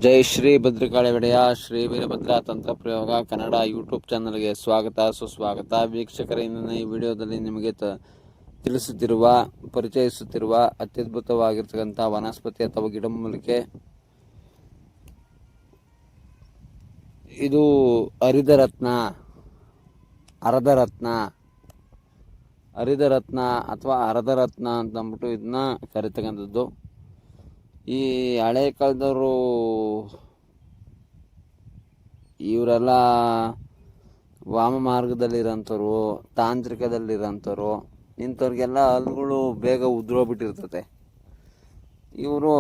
ಜೈ ಶ್ರೀ ಭದ್ರಕಾಳಿ ಒಡೆಯ ಶ್ರೀ ವೀರಭದ್ರ ತಂತ್ರ ಪ್ರಯೋಗ ಕನ್ನಡ ಯೂಟ್ಯೂಬ್ ಚಾನಲ್ಗೆ ಸ್ವಾಗತ ಸುಸ್ವಾಗತ. ವೀಕ್ಷಕರ, ಇಂದಿನ ಈ ವಿಡಿಯೋದಲ್ಲಿ ನಿಮಗೆ ಪರಿಚಯಿಸುತ್ತಿರುವ ಅತ್ಯದ್ಭುತವಾಗಿರ್ತಕ್ಕಂಥ ವನಸ್ಪತಿ ಅಥವಾ ಗಿಡಮೂಲಿಕೆ ಇದು ಹರಿದರತ್ನ ಅಥವಾ ಅರ್ಧರತ್ನ ಅಂತ ಅಂದ್ಬಿಟ್ಟು ಇದನ್ನ ಕರಿತಕ್ಕಂಥದ್ದು. ಈ ಹಳೆ ಕಾಲದವರು ಇವರೆಲ್ಲ ವಾಮ ಮಾರ್ಗದಲ್ಲಿರೋಂಥವ್ರು, ತಾಂತ್ರಿಕದಲ್ಲಿರೋಂಥವ್ರು, ಇಂಥವ್ರಿಗೆಲ್ಲ ಹಲ್ಲುಗಳು ಬೇಗ ಉದ್ರೋಗ್ಬಿಟ್ಟಿರ್ತದೆ. ಇವರು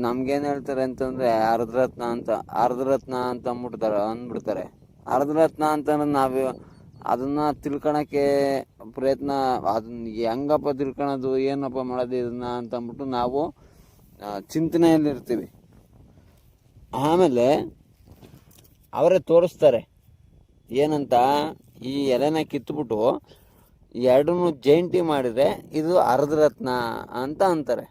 ನಮ್ಗೇನು ಹೇಳ್ತಾರೆ ಅಂತಂದರೆ ಅರ್ಧರತ್ನ ಅಂತ ಅಂದ್ಬಿಡ್ತಾರೆ. ಅರ್ಧರತ್ನ ಅಂತಂದ್ರೆ ನಾವು ಅದನ್ನು ತಿಳ್ಕೊಳಕ್ಕೆ ಪ್ರಯತ್ನ, ಅದನ್ನ ಹೆಂಗಪ್ಪ ತಿಳ್ಕೊಳೋದು, ಏನಪ್ಪ ಮಾಡೋದು ಇದನ್ನ ಅಂತ ಅಂದ್ಬಿಟ್ಟು ನಾವು ಚಿಂತನೆಯಲ್ಲಿರ್ತೀವಿ. ಆಮೇಲೆ ಅವರೇ ತೋರಿಸ್ತಾರೆ ಏನಂತ. ಈ ಎಲೆನ ಕಿತ್ಬಿಟ್ಟು ಎರಡನ್ನೂ ಜೈಂಟಿ ಮಾಡಿದರೆ ಇದು ಅರ್ಧರತ್ನ ಅಂತ ಅಂತಾರೆ,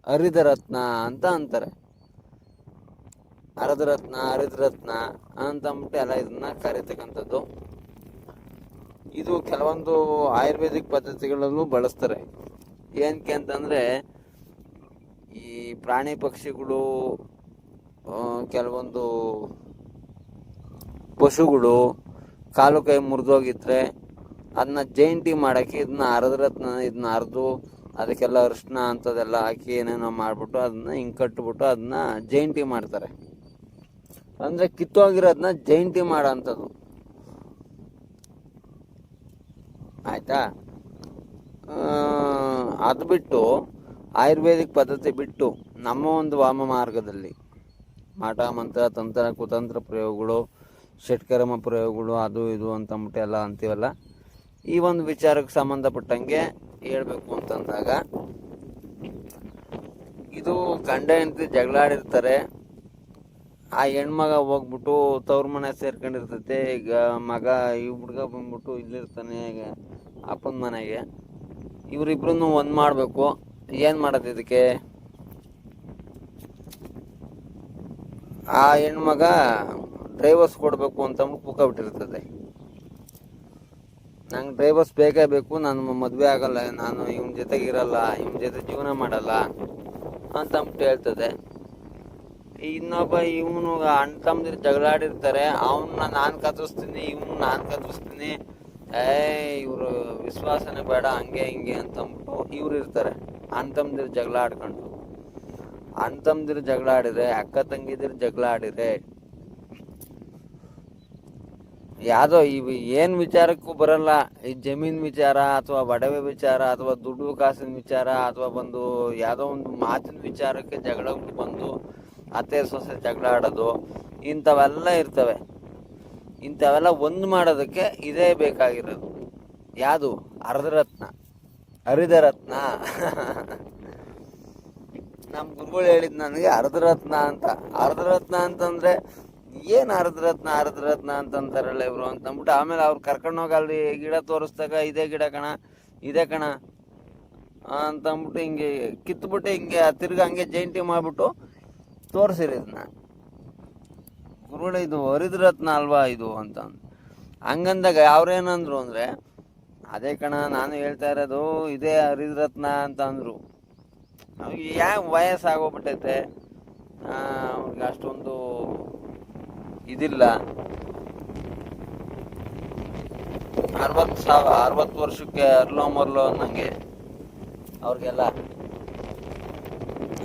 ಹರಿದರತ್ನ ಅಂತ ಅಂತಾರೆ. ಹರಿದರತ್ನ ಅಂತ ಅಂದ್ಬಿಟ್ಟು ಎಲ್ಲ ಇದನ್ನ ಕರೀತಕ್ಕಂಥದ್ದು. ಇದು ಕೆಲವೊಂದು ಆಯುರ್ವೇದಿಕ್ ಪದ್ಧತಿಗಳಲ್ಲೂ ಬಳಸ್ತಾರೆ. ಏನಕ್ಕೆ ಅಂತಂದರೆ ಈ ಪ್ರಾಣಿ ಪಕ್ಷಿಗಳು, ಕೆಲವೊಂದು ಪಶುಗಳು ಕಾಲು ಕೈ ಮುರಿದೋಗಿದ್ರೆ ಅದನ್ನ ಜೈಂಟಿ ಮಾಡೋಕ್ಕೆ ಇದನ್ನ ಅರ್ದು ಅದಕ್ಕೆಲ್ಲ ಅರಿಶಿನ ಅಂಥದ್ದೆಲ್ಲ ಹಾಕಿ ಏನೇನೋ ಮಾಡಿಬಿಟ್ಟು ಅದನ್ನ ಹಿಂಗೆ ಕಟ್ಬಿಟ್ಟು ಅದನ್ನ ಜೈಂಟಿ ಮಾಡ್ತಾರೆ. ಅಂದರೆ ಕಿತ್ತೋಗಿರೋದನ್ನ ಜೈಂಟಿ ಮಾಡೋ ಅಂಥದ್ದು, ಆಯಿತಾ. ಅದು ಬಿಟ್ಟು ಆಯುರ್ವೇದಿಕ್ ಪದ್ಧತಿ ಬಿಟ್ಟು ನಮ್ಮ ಒಂದು ವಾಮ ಮಾರ್ಗದಲ್ಲಿ ಮಾಟ ಮಂತ್ರ ತಂತ್ರ ಕುತಂತ್ರ ಪ್ರಯೋಗಗಳು, ಷಟ್ಕರ್ಮ ಪ್ರಯೋಗಗಳು, ಅದು ಇದು ಅಂತಂದ್ಬಿಟ್ಟು ಎಲ್ಲ ಅಂತೀವಲ್ಲ, ಈ ಒಂದು ವಿಚಾರಕ್ಕೆ ಸಂಬಂಧಪಟ್ಟಂಗೆ ಹೇಳ್ಬೇಕು ಅಂತಂದಾಗ, ಇದು ಗಂಡ ಹೆಂಡತಿ ಜಗಳಾಡಿರ್ತಾರೆ. ಆ ಹೆಣ್ಮಗ ಹೋಗ್ಬಿಟ್ಟು ತವ್ರ ಮನೆ ಸೇರ್ಕೊಂಡಿರ್ತೈತೆ. ಈಗ ಮಗ ಈ ಹುಡುಗ ಬಂದ್ಬಿಟ್ಟು ಇಲ್ಲಿರ್ತಾನೆ ಅಪ್ಪನ ಮನೆಗೆ. ಇವರಿಬ್ರು ಒಂದು ಮಾಡಬೇಕು. ಏನು ಮಾಡೋದು ಇದಕ್ಕೆ? ಆ ಹೆಣ್ಮಗ ಡ್ರೈವರ್ಸ್ ಕೊಡಬೇಕು ಅಂತಂದ್ಬಿಟ್ಟು ಕೂತ್ಬಿಟ್ಟಿರ್ತದೆ. ನಂಗೆ ಡ್ರೈವರ್ಸ್ ಬೇಕೇ ಬೇಕು, ನಾನು ಮದುವೆ ಆಗಲ್ಲ, ನಾನು ಇವನ ಜೊತೆಗಿರಲ್ಲ, ಇವನ ಜೊತೆ ಜೀವನ ಮಾಡಲ್ಲ ಅಂತಂದ್ಬಿಟ್ಟು ಹೇಳ್ತದೆ. ಇನ್ನೊಬ್ಬ ಇವನು ಅಣ್ಣ ತಮ್ಮದಿರು ಜಗಳಾಡಿರ್ತಾರೆ. ಅವನ್ನ ನಾನು ಕತ್ತರಿಸ್ತೀನಿ, ಇವನು ನಾನು ಕತ್ತರಿಸ್ತೀನಿ, ಇವರು ವಿಶ್ವಾಸನೇ ಬೇಡ, ಹಂಗೆ ಹಿಂಗೆ ಅಂತಂದ್ಬಿಟ್ಟು ಇವ್ರು ಇರ್ತಾರೆ. ಅಣ್ಣ ತಮ್ಮದಿರು ಜಗಳ ಆಡ್ಕೊಂಡು, ಅಣ್ಣ ತಮ್ಮದಿರು ಜಗಳ ಆಡಿದ್ರೆ, ಅಕ್ಕ ತಂಗಿದಿರು ಜಗಳ ಆಡಿದ್ರೆ, ಯಾವುದೋ ಇವು ಏನು ವಿಚಾರಕ್ಕೂ ಬರಲ್ಲ. ಈ ಜಮೀನು ವಿಚಾರ ಅಥವಾ ಒಡವೆ ವಿಚಾರ ಅಥವಾ ದುಡ್ಡು ಕಾಸಿನ ವಿಚಾರ ಅಥವಾ ಬಂದು ಯಾವುದೋ ಒಂದು ಮಾತಿನ ವಿಚಾರಕ್ಕೆ ಜಗಳ ಬಂದು ಅತ್ತೆ ಸೊಸೆ ಜಗಳ ಆಡೋದು, ಇಂಥವೆಲ್ಲ ಇರ್ತವೆ. ಇಂಥವೆಲ್ಲ ಒಂದು ಮಾಡೋದಕ್ಕೆ ಇದೇ ಬೇಕಾಗಿರೋದು. ಯಾವುದು? ಹರಿದರತ್ನ. ನಮ್ಮ ಗುರುಗಳು ಹೇಳಿದ್ ನನಗೆ ಅರ್ಧರತ್ನ ಅಂತಂದ್ರೆ ಏನು ಅರ್ಧರತ್ನ ಅಂತಂತಾರಲ್ಲ ಇವರು ಅಂತಂದ್ಬಿಟ್ಟು, ಆಮೇಲೆ ಅವ್ರು ಕರ್ಕೊಂಡೋಗಿ ಅಲ್ಲಿ ಗಿಡ ತೋರಿಸ್ದಾಗ ಇದೇ ಕಣ ಅಂತಂದ್ಬಿಟ್ಟು ಹಿಂಗೆ ಕಿತ್ಬಿಟ್ಟು ಹಿಂಗೆ ತಿರ್ಗಿ ಹಂಗೆ ಜೈಂಟಿ ಮಾಡಿಬಿಟ್ಟು ತೋರಿಸಿರಿ ಇದನ್ನ. ಗುರುಗಳು ಇದು ಹರಿದರತ್ನ ಅಲ್ವಾ ಇದು ಅಂತ ಹಂಗಂದಾಗ ಅವ್ರೇನಂದ್ರು ಅಂದರೆ, ಅದೇ ಕಣ ನಾನು ಹೇಳ್ತಾ ಇರೋದು, ಇದೇ ಹರಿದರತ್ನ ಅಂತ ಅಂದರು. ಅವ್ರಿಗೆ ವಯಸ್ಸಾಗೋಗ್ಬಿಟ್ಟೈತೆ, ಅವ್ರಿಗೆ ಅಷ್ಟೊಂದು ಇದಿಲ್ಲ. 60 ವರ್ಷಕ್ಕೆ ಅರ್ಲೋ ಅನ್ನಂಗೆ ಅವ್ರಿಗೆಲ್ಲ.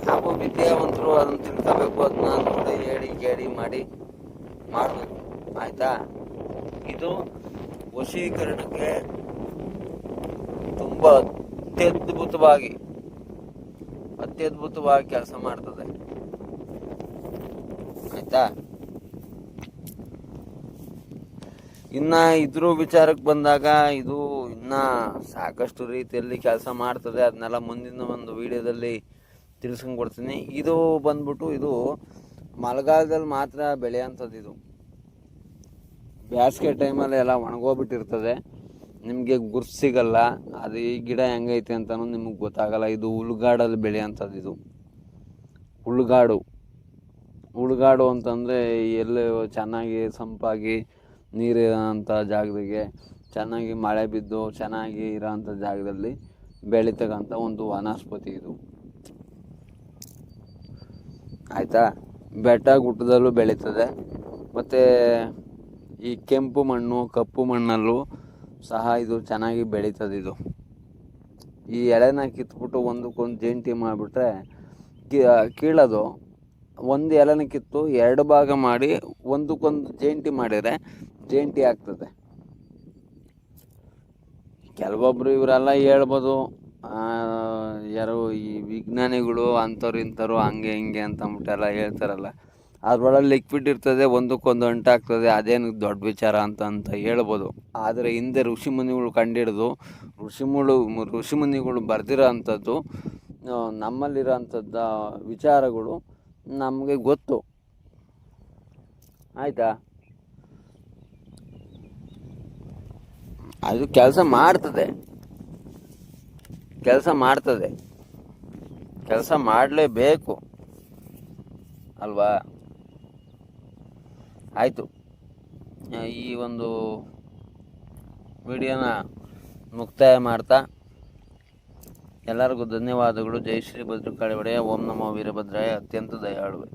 ನಾವು ವಿದ್ಯಾವಂತರು ಅದನ್ನು ತಿಳ್ಕೋಬೇಕು, ಅದನ್ನ ನೋಡಿ ಹೇಳಿ ಕೇಳಿ ಮಾಡಬೇಕು, ಆಯ್ತಾ. ಇದು ವಶೀಕರಣಕ್ಕೆ ತುಂಬ ಅತ್ಯದ್ಭುತವಾಗಿ ಕೆಲಸ ಮಾಡ್ತದೆ, ಆಯ್ತಾ. ಇನ್ನು ಇದ್ರ ವಿಚಾರಕ್ಕೆ ಬಂದಾಗ ಇದು ಇನ್ನು ಸಾಕಷ್ಟು ರೀತಿಯಲ್ಲಿ ಕೆಲಸ ಮಾಡ್ತದೆ. ಅದನ್ನೆಲ್ಲ ಮುಂದಿನ ಒಂದು ವಿಡಿಯೋದಲ್ಲಿ ತಿಳಿಸ್ಕೊಂಡು ಕೊಡ್ತೀನಿ. ಇದು ಬಂದ್ಬಿಟ್ಟು ಇದು ಮಳೆಗಾಲದಲ್ಲಿ ಮಾತ್ರ ಬೆಳೆಯೋಂಥದ್ದು. ಇದು ಬೇಸಿಗೆ ಟೈಮಲ್ಲಿ ಎಲ್ಲ ಒಣಗೋಗ್ಬಿಟ್ಟಿರ್ತದೆ, ನಿಮಗೆ ಗುರ್ತು ಸಿಗಲ್ಲ. ಅದು ಈ ಗಿಡ ಹೆಂಗೈತೆ ಅಂತಲೂ ನಿಮಗೆ ಗೊತ್ತಾಗಲ್ಲ. ಇದು ಹುಲ್ಗಾಡಲ್ಲಿ ಬೆಳೆಯೋಂಥದ್ದು. ಇದು ಹುಲ್ಗಾಡು ಹುಡುಗಾಡು ಅಂತಂದರೆ ಎಲ್ಲೇ ಚೆನ್ನಾಗಿ ಸಂಪಾಗಿ ನೀರಿರೋಂಥ ಜಾಗದಾಗೆ ಚೆನ್ನಾಗಿ ಮಳೆ ಬಿದ್ದು ಚೆನ್ನಾಗಿ ಇರೋಂಥ ಜಾಗದಲ್ಲಿ ಬೆಳೀತಕ್ಕಂಥ ಒಂದು ವನಸ್ಪತಿ ಇದು. ಆಯಿತಾ, ಬೆಟ್ಟ ಗುಡ್ಡದಲ್ಲೂ ಬೆಳೀತದೆ. ಮತ್ತು ಈ ಕೆಂಪು ಮಣ್ಣು ಕಪ್ಪು ಮಣ್ಣಲ್ಲೂ ಸಹ ಇದು ಚೆನ್ನಾಗಿ ಬೆಳೀತದೆ. ಇದು ಈ ಎಳೆನ ಕಿತ್ಬಿಟ್ಟು ಒಂದಕ್ಕೊಂದು ಜೇಂಟಿ ಮಾಡಿಬಿಟ್ರೆ ಕೀಳೋದು, ಒಂದು ಎಲೆನ ಕಿತ್ತು 2 ಭಾಗ ಮಾಡಿ ಒಂದಕ್ಕೊಂದು ಜೇಂಟಿ ಮಾಡಿದರೆ ಜೇಂಟಿ ಆಗ್ತದೆ. ಕೆಲವೊಬ್ಬರು ಇವರೆಲ್ಲ ಹೇಳ್ಬೋದು, ಯಾರು ಈ ವಿಜ್ಞಾನಿಗಳು ಅಂಥವ್ರು ಇಂಥವ್ರು ಹಂಗೆ ಹಿಂಗೆ ಅಂತ ಅಂದ್ಬಿಟ್ಟೆಲ್ಲ ಹೇಳ್ತಾರಲ್ಲ, ಅದ್ರೊಳಗೆ ಲಿಕ್ವಿಡ್ ಇರ್ತದೆ, ಒಂದಕ್ಕೊಂದು ಅಂಟಾಗ್ತದೆ, ಅದೇನು ದೊಡ್ಡ ವಿಚಾರ ಅಂತ ಹೇಳ್ಬೋದು. ಆದರೆ ಹಿಂದೆ ಋಷಿಮುನಿಗಳು ಕಂಡಿಡಿದು ಋಷಿಮುನಿಗಳು ಬರೆದಿರೋ ಅಂಥದ್ದು, ನಮ್ಮಲ್ಲಿರೋ ಅಂಥದ್ದು ವಿಚಾರಗಳು ನಮಗೆ ಗೊತ್ತು. ಆಯಿತಾ, ಅದು ಕೆಲಸ ಮಾಡ್ತದೆ, ಕೆಲಸ ಮಾಡಲೇಬೇಕು ಅಲ್ವಾ. ಆಯಿತು, ಈ ಒಂದು ವಿಡಿಯೋನ ಮುಕ್ತಾಯ ಮಾಡ್ತಾ ಎಲ್ಲರಿಗೂ ಧನ್ಯವಾದಗಳು. ಜೈ ಶ್ರೀ ಭದ್ರಕಾಳಿ ಒಡೆಯ. ಓಂ ನಮೋ ವೀರಭದ್ರಾಯ. ಅತ್ಯಂತ ದಯಾಳುವೆ.